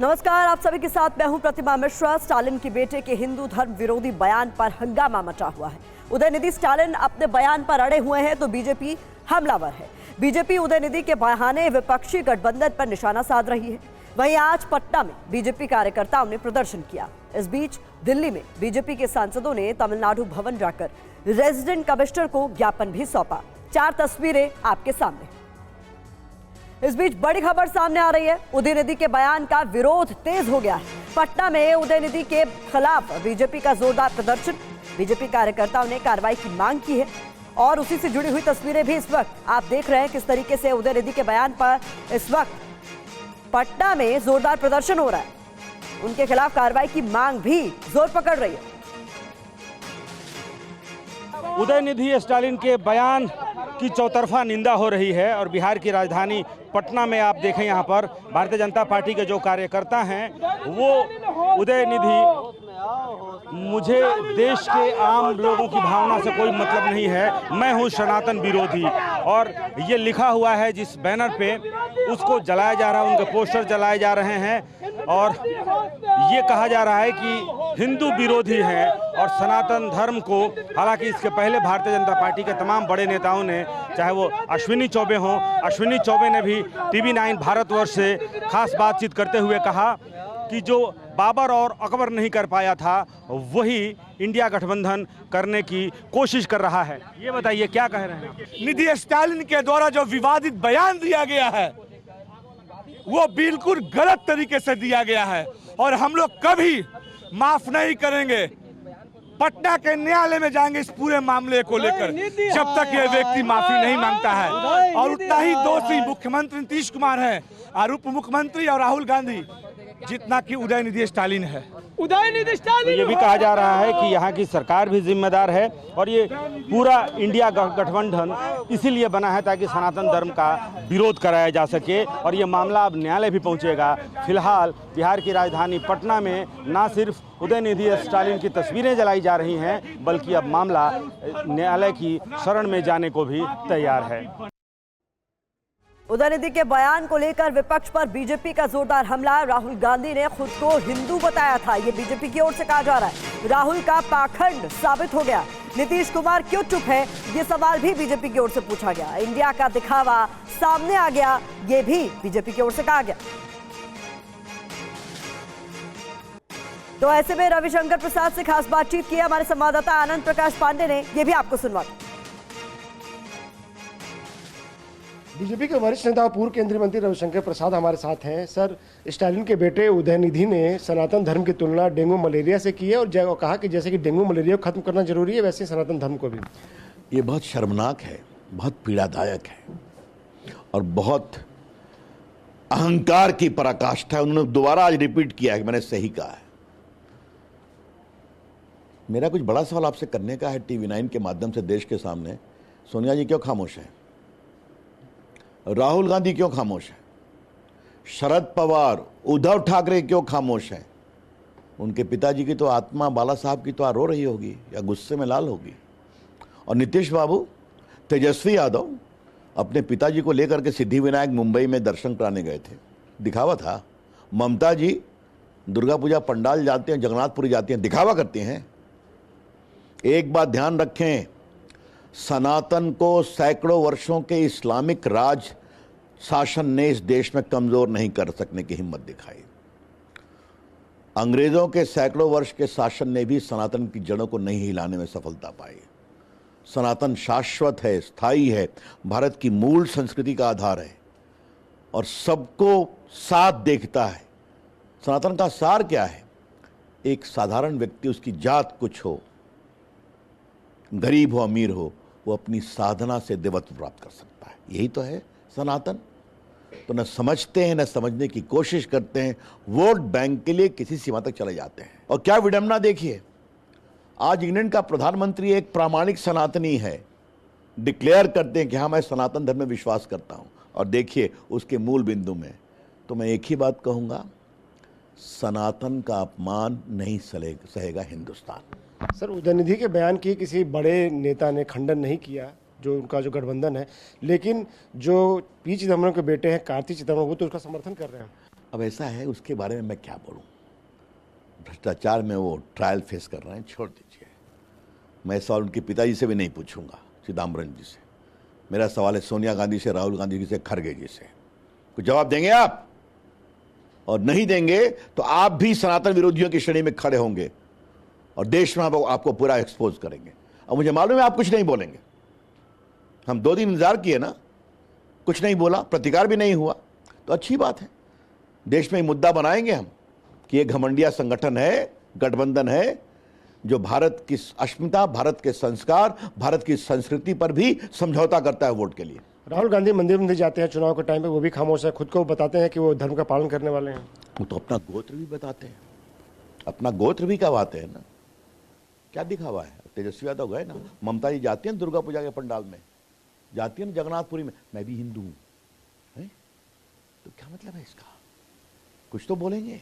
नमस्कार, आप सभी के साथ मैं हूं प्रतिमा मिश्रा। स्टालिन के बेटे के हिंदू धर्म विरोधी बयान पर हंगामा मचा हुआ है। उदयनिधि स्टालिन अपने बयान पर अड़े हुए हैं तो बीजेपी हमलावर है। बीजेपी उदयनिधि के बहाने विपक्षी गठबंधन पर निशाना साध रही है। वहीं आज पटना में बीजेपी कार्यकर्ताओं ने प्रदर्शन किया। इस बीच दिल्ली में बीजेपी के सांसदों ने तमिलनाडु भवन जाकर रेजिडेंट कमिश्नर को ज्ञापन भी सौंपा। 4 तस्वीरें आपके सामने। इस बीच बड़ी खबर सामने आ रही है। उदयनिधि के बयान का विरोध तेज हो गया है। पटना में उदयनिधि के खिलाफ बीजेपी का जोरदार प्रदर्शन। बीजेपी कार्यकर्ताओं ने कार्रवाई की मांग की है और उसी से जुड़ी हुई तस्वीरें भी इस वक्त आप देख रहे हैं। किस तरीके से उदयनिधि के बयान पर इस वक्त पटना में जोरदार प्रदर्शन हो रहा है। उनके खिलाफ कार्रवाई की मांग भी जोर पकड़ रही है। उदयनिधि स्टालिन के बयान की चौतरफा निंदा हो रही है और बिहार की राजधानी पटना में आप देखें, यहाँ पर भारतीय जनता पार्टी के जो कार्यकर्ता हैं वो उदयनिधि मुझे देश के आम लोगों की भावना से कोई मतलब नहीं है, मैं हूँ सनातन विरोधी, और ये लिखा हुआ है जिस बैनर पे उसको जलाया जा रहा है, उनके पोस्टर जलाए जा रहे हैं और ये कहा जा रहा है कि हिंदू विरोधी हैं और सनातन धर्म को। हालांकि इसके पहले भारतीय जनता पार्टी के तमाम बड़े नेताओं ने, चाहे वो अश्विनी चौबे हों, अश्विनी चौबे ने भी TV9 भारतवर्ष से खास बातचीत करते हुए कहा कि जो बाबर और अकबर नहीं कर पाया था वही इंडिया गठबंधन करने की कोशिश कर रहा है। ये बताइए क्या कह रहे हैं? निधि स्टालिन के द्वारा जो विवादित बयान दिया गया है वो बिल्कुल गलत तरीके से दिया गया है और हम लोग कभी माफ नहीं करेंगे। पटना के न्यायालय में जाएंगे इस पूरे मामले को लेकर जब तक यह व्यक्ति माफी नहीं मांगता है। और उतना ही दोषी मुख्यमंत्री नीतीश कुमार है और उप मुख्यमंत्री और राहुल गांधी जितना कि उदयनिधि स्टालिन है। उदयनिधि स्टालिन ये भी कहा जा रहा है कि यहाँ की सरकार भी जिम्मेदार है और ये पूरा इंडिया गठबंधन इसीलिए बना है ताकि सनातन धर्म का विरोध कराया जा सके और ये मामला अब न्यायालय भी पहुँचेगा। फिलहाल बिहार की राजधानी पटना में न सिर्फ उदयनिधि स्टालिन की तस्वीरें जलाई जा रही हैं बल्कि अब मामला न्यायालय की शरण में जाने को भी तैयार है। उदयनिधि के बयान को लेकर विपक्ष पर बीजेपी का जोरदार हमला। राहुल गांधी ने खुद को हिंदू बताया था, ये बीजेपी की ओर से कहा जा रहा है। राहुल का पाखंड साबित हो गया। नीतीश कुमार क्यों चुप है, ये सवाल भी बीजेपी की ओर से पूछा गया। इंडिया का दिखावा सामने आ गया, ये भी बीजेपी की ओर से कहा गया। तो ऐसे में रविशंकर प्रसाद से खास बातचीत की हमारे संवाददाता आनंद प्रकाश पांडे ने, ये भी आपको सुनवा। बीजेपी के वरिष्ठ नेता पूर्व केंद्रीय मंत्री रविशंकर प्रसाद हमारे साथ हैं। सर, स्टालिन के बेटे उदयनिधि ने सनातन धर्म की तुलना डेंगू मलेरिया से की है और कहा कि जैसे कि डेंगू मलेरिया को खत्म करना जरूरी है वैसे सनातन धर्म को भी। ये बहुत शर्मनाक है, बहुत पीड़ादायक है और बहुत अहंकार की पराकाष्ठा है। उन्होंने दोबारा आज रिपीट किया है कि मैंने सही कहा है। मेरा कुछ बड़ा सवाल आपसे करने का है TV9 के माध्यम से देश के सामने। सोनिया जी क्यों खामोश है? राहुल गांधी क्यों खामोश है? शरद पवार, उद्धव ठाकरे क्यों खामोश हैं? उनके पिताजी की तो आत्मा, बाला साहब की तो रो रही होगी या गुस्से में लाल होगी। और नीतीश बाबू, तेजस्वी यादव अपने पिताजी को लेकर के सिद्धिविनायक मुंबई में दर्शन कराने गए थे, दिखावा था। ममता जी दुर्गा पूजा पंडाल जाते हैं, जगन्नाथपुरी जाती हैं, दिखावा करती हैं। एक बात ध्यान रखें, सनातन को सैकड़ों वर्षों के इस्लामिक राज शासन ने इस देश में कमजोर नहीं कर सकने की हिम्मत दिखाई। अंग्रेजों के सैकड़ों वर्ष के शासन ने भी सनातन की जड़ों को नहीं हिलाने में सफलता पाई। सनातन शाश्वत है, स्थायी है, भारत की मूल संस्कृति का आधार है और सबको साथ देखता है। सनातन का सार क्या है? एक साधारण व्यक्ति, उसकी जात कुछ हो, गरीब हो अमीर हो, वो अपनी साधना से देवत्व प्राप्त कर सकता है। यही तो है सनातन। तो न समझते हैं, न समझने की कोशिश करते हैं, वोट बैंक के लिए किसी सीमा तक चले जाते हैं। और क्या विडंबना देखिए, आज इंग्लैंड का प्रधानमंत्री एक प्रामाणिक सनातनी है, डिक्लेयर करते हैं कि हाँ मैं सनातन धर्म में विश्वास करता हूँ, और देखिए उसके मूल बिंदु में। तो मैं एक ही बात कहूँगा, सनातन का अपमान नहीं सहेगा हिंदुस्तान। सर, उदयनिधि के बयान की किसी बड़े नेता ने खंडन नहीं किया, जो उनका जो गठबंधन है, लेकिन जो पी चिदम्बरम के बेटे हैं कार्ति चिदम्बरम, वो तो उसका समर्थन कर रहे हैं। अब ऐसा है, उसके बारे में मैं क्या बोलूं। भ्रष्टाचार में वो ट्रायल फेस कर रहे हैं, छोड़ दीजिए। मैं सवाल उनके पिताजी से भी नहीं पूछूंगा, चिदम्बरम जी से। मेरा सवाल है सोनिया गांधी से, राहुल गांधी जी से, खड़गे जी से। कुछ जवाब देंगे आप? और नहीं देंगे तो आप भी सनातन विरोधियों की श्रेणी में खड़े होंगे और देश में आपको पूरा एक्सपोज करेंगे। और मुझे मालूम है आप कुछ नहीं बोलेंगे। हम 2 दिन इंतजार किए ना, कुछ नहीं बोला, प्रतिकार भी नहीं हुआ, तो अच्छी बात है। देश में मुद्दा बनाएंगे हम कि ये घमंडिया संगठन है, गठबंधन है, जो भारत की अस्मिता, भारत के संस्कार, भारत की संस्कृति पर भी समझौता करता है वोट के लिए। राहुल गांधी मंदिर जाते हैं चुनाव के टाइम पे, वो भी खामोश है, खुद को बताते हैं कि वो धर्म का पालन करने वाले हैं। वो तो अपना गोत्र भी बताते हैं, अपना गोत्र भी कहवाते हैं ना। क्या दिखावा है? तेजस्वी यादव गए ना, ममता जी जाती हैं दुर्गा पूजा के पंडाल में, जाती है ना जगन्नाथपुरी में, मैं भी हिंदू हूं, तो क्या मतलब है इसका? कुछ तो बोलेंगे,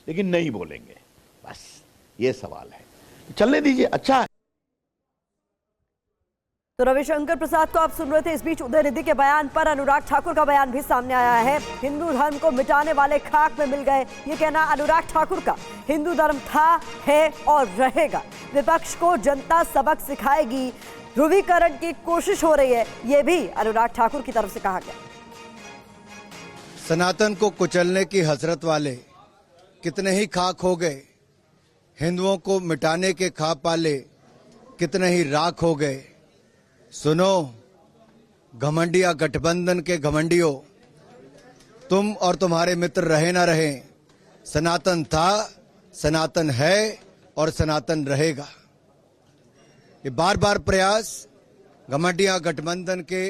लेकिन नहीं बोलेंगे, बस ये सवाल है। चलने दीजिए, अच्छा है। तो रविशंकर प्रसाद को आप सुन रहे थे। इस बीच उदयनिधि के बयान पर अनुराग ठाकुर का बयान भी सामने आया है। हिंदू धर्म को मिटाने वाले खाक में मिल गए, ये कहना अनुराग ठाकुर का। हिंदू धर्म था, है और रहेगा। विपक्ष को जनता सबक सिखाएगी, ध्रुवीकरण की कोशिश हो रही है, ये भी अनुराग ठाकुर की तरफ से कहा गया। सनातन को कुचलने की हसरत वाले कितने ही खाक हो गए, हिंदुओं को मिटाने के ख्वाब पाले कितने ही राख हो गए। सुनो घमंडिया गठबंधन के घमंडियों, तुम और तुम्हारे मित्र रहे ना रहे, सनातन था, सनातन है और सनातन रहेगा। ये बार बार प्रयास घमंडिया गठबंधन के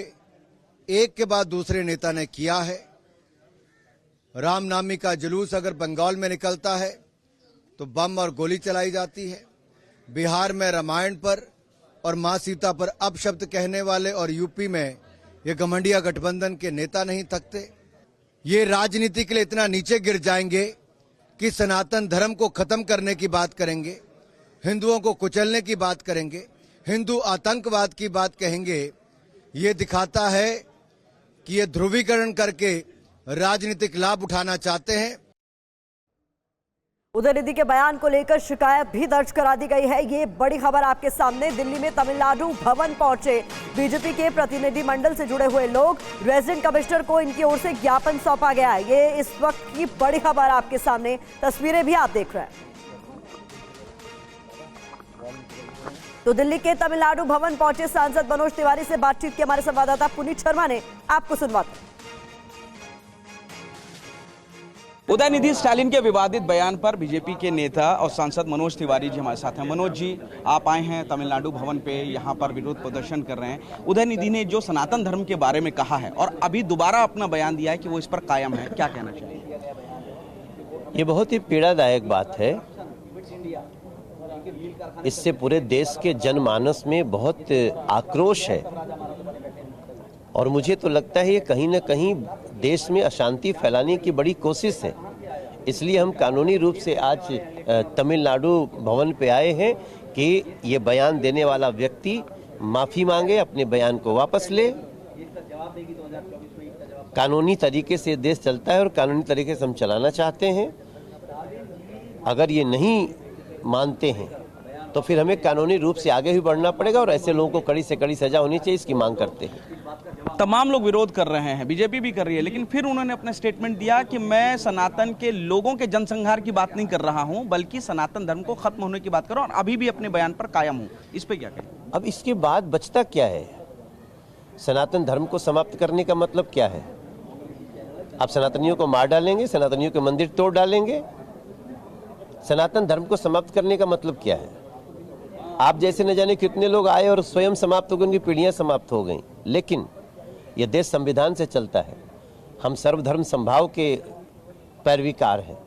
एक के बाद दूसरे नेता ने किया है। रामनामी का जुलूस अगर बंगाल में निकलता है तो बम और गोली चलाई जाती है। बिहार में रामायण पर और मां सीता पर अपशब्द कहने वाले और यूपी में ये घमंडिया गठबंधन के नेता नहीं थकते। ये राजनीति के लिए इतना नीचे गिर जाएंगे कि सनातन धर्म को खत्म करने की बात करेंगे, हिंदुओं को कुचलने की बात करेंगे, हिंदू आतंकवाद की बात कहेंगे। ये दिखाता है कि ये ध्रुवीकरण करके राजनीतिक लाभ उठाना चाहते हैं। उदयनिधि के बयान को लेकर शिकायत भी दर्ज करा दी गई है। ये बड़ी खबर आपके सामने। दिल्ली में तमिलनाडु भवन पहुंचे बीजेपी के प्रतिनिधि मंडल से जुड़े हुए लोग, रेजिडेंट कमिश्नर को इनकी ओर से ज्ञापन सौंपा गया है। ये इस वक्त की बड़ी खबर आपके सामने, तस्वीरें भी आप देख रहे हैं। तो दिल्ली के तमिलनाडु भवन पहुंचे सांसद मनोज तिवारी से बातचीत की हमारे संवाददाता पुनीत शर्मा ने, आपको सुनवाते। उदयनिधि स्टालिन के विवादित बयान पर बीजेपी के नेता और सांसद मनोज तिवारी जी हमारे साथ हैं। मनोज जी, आप आए हैं तमिलनाडु भवन पे, यहाँ पर विरोध प्रदर्शन कर रहे हैं। उदयनिधि ने जो सनातन धर्म के बारे में कहा है और अभी दोबारा अपना बयान दिया है कि वो इस पर कायम है, क्या कहना चाहिए? ये बहुत ही पीड़ादायक बात है। इससे पूरे देश के जनमानस में बहुत आक्रोश है और मुझे तो लगता है ये कहीं न कहीं देश में अशांति फैलाने की बड़ी कोशिश है। इसलिए हम कानूनी रूप से आज तमिलनाडु भवन पे आए हैं कि ये बयान देने वाला व्यक्ति माफ़ी मांगे, अपने बयान को वापस ले। कानूनी तरीके से देश चलता है और कानूनी तरीके से हम चलाना चाहते हैं। अगर ये नहीं मानते हैं तो फिर हमें कानूनी रूप से आगे भी बढ़ना पड़ेगा और ऐसे लोगों को कड़ी से कड़ी सजा होनी चाहिए, इसकी मांग करते हैं। तमाम लोग विरोध कर रहे हैं, बीजेपी भी कर रही है, लेकिन फिर उन्होंने अपना स्टेटमेंट दिया कि मैं सनातन के लोगों के जनसंहार की बात नहीं कर रहा हूं, बल्कि सनातन धर्म को खत्म होने की बात कर रहा हूं और अभी भी अपने बयान पर कायम हूं। इस पे क्या कहें? अब इसके बाद बचता क्या है? सनातन धर्म को समाप्त करने का मतलब क्या है? आप सनातनियों को मार डालेंगे, सनातनियों के मंदिर तोड़ डालेंगे? सनातन धर्म को समाप्त करने का मतलब क्या है? आप जैसे न जाने कितने लोग आए और स्वयं समाप्त हो गए, उनकी पीढ़ियां समाप्त हो गई। लेकिन यह देश संविधान से चलता है, हम सर्वधर्म संभाव के पैरवीकार हैं।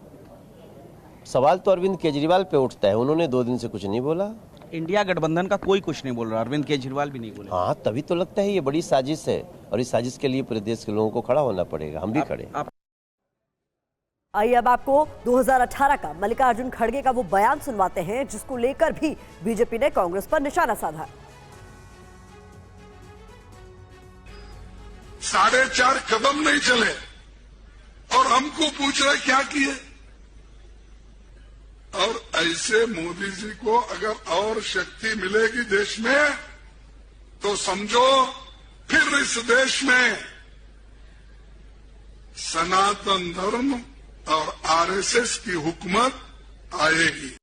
सवाल तो अरविंद केजरीवाल पे उठता है, उन्होंने 2 दिन से कुछ नहीं बोला। इंडिया गठबंधन का कोई कुछ नहीं बोल रहा, अरविंद केजरीवाल भी नहीं बोले। हाँ, तभी तो लगता है ये बड़ी साजिश है और इस साजिश के लिए पूरे देश के लोगों को खड़ा होना पड़ेगा। हम भी खड़े। आइए अब आपको 2018 का मल्लिकार्जुन खड़गे का वो बयान सुनवाते हैं जिसको लेकर भी बीजेपी ने कांग्रेस पर निशाना साधा। 4.5 कदम नहीं चले और हमको पूछ रहे क्या किए। और ऐसे मोदी जी को अगर और शक्ति मिलेगी देश में तो समझो फिर इस देश में सनातन धर्म और आरएसएस की हुकूमत आएगी।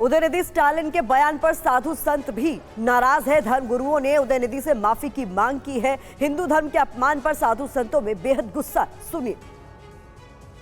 उदयनिधि स्टालिन के बयान पर साधु संत भी नाराज है। धर्मगुरुओं ने उदयनिधि से माफी की मांग की है। हिंदू धर्म के अपमान पर साधु संतों में बेहद गुस्सा। सुनिए।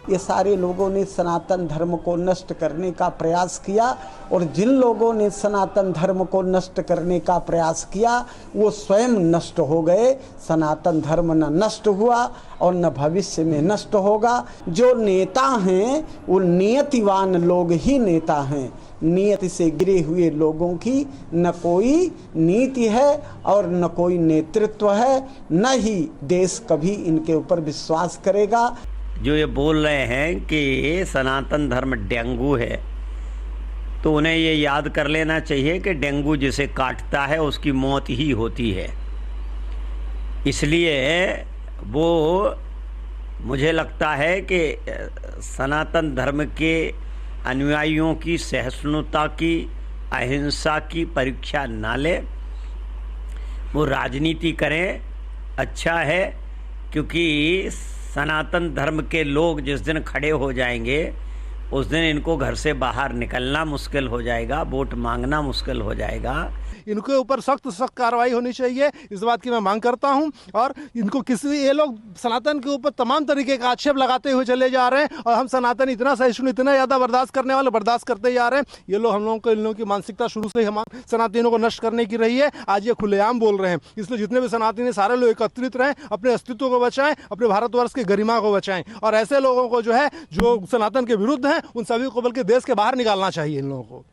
ये सारे लोगों ने सनातन धर्म को नष्ट करने का प्रयास किया और जिन लोगों ने सनातन धर्म को नष्ट करने का प्रयास किया वो स्वयं नष्ट हो गए। सनातन धर्म न नष्ट हुआ और न भविष्य में नष्ट होगा। जो नेता हैं वो नियतिवान लोग ही नेता हैं। नियति से गिरे हुए लोगों की न कोई नीति है और न कोई नेतृत्व है, न ही देश कभी इनके ऊपर विश्वास करेगा। जो ये बोल रहे हैं कि सनातन धर्म डेंगू है, तो उन्हें ये याद कर लेना चाहिए कि डेंगू जिसे काटता है उसकी मौत ही होती है। इसलिए वो मुझे लगता है कि सनातन धर्म के अनुयायियों की सहिष्णुता की, अहिंसा की परीक्षा ना ले, वो राजनीति करें, अच्छा है। क्योंकि सनातन धर्म के लोग जिस दिन खड़े हो जाएंगे उस दिन इनको घर से बाहर निकलना मुश्किल हो जाएगा, वोट मांगना मुश्किल हो जाएगा। इनके ऊपर सख्त कार्रवाई होनी चाहिए, इस बात की मैं मांग करता हूं। और इनको ये लोग सनातन के ऊपर तमाम तरीके का आक्षेप लगाते हुए चले जा रहे हैं और हम सनातन इतना सहिष्णु, इतना ज़्यादा बर्दाश्त करने वाले बर्दाश्त करते जा रहे हैं। ये लोग हम लोगों को, इन लोगों की मानसिकता शुरू से ही हम सनातनियों को नष्ट करने की रही है। आज ये खुलेआम बोल रहे हैं। इसलिए जितने भी सनातनी सारे लोग एकत्रित रहें, अपने अस्तित्व को बचाएं, अपने भारतवर्ष की गरिमा को बचाएं। और ऐसे लोगों को जो है, जो सनातन के विरुद्ध हैं, उन सभी को बल्कि देश के बाहर निकालना चाहिए इन लोगों को।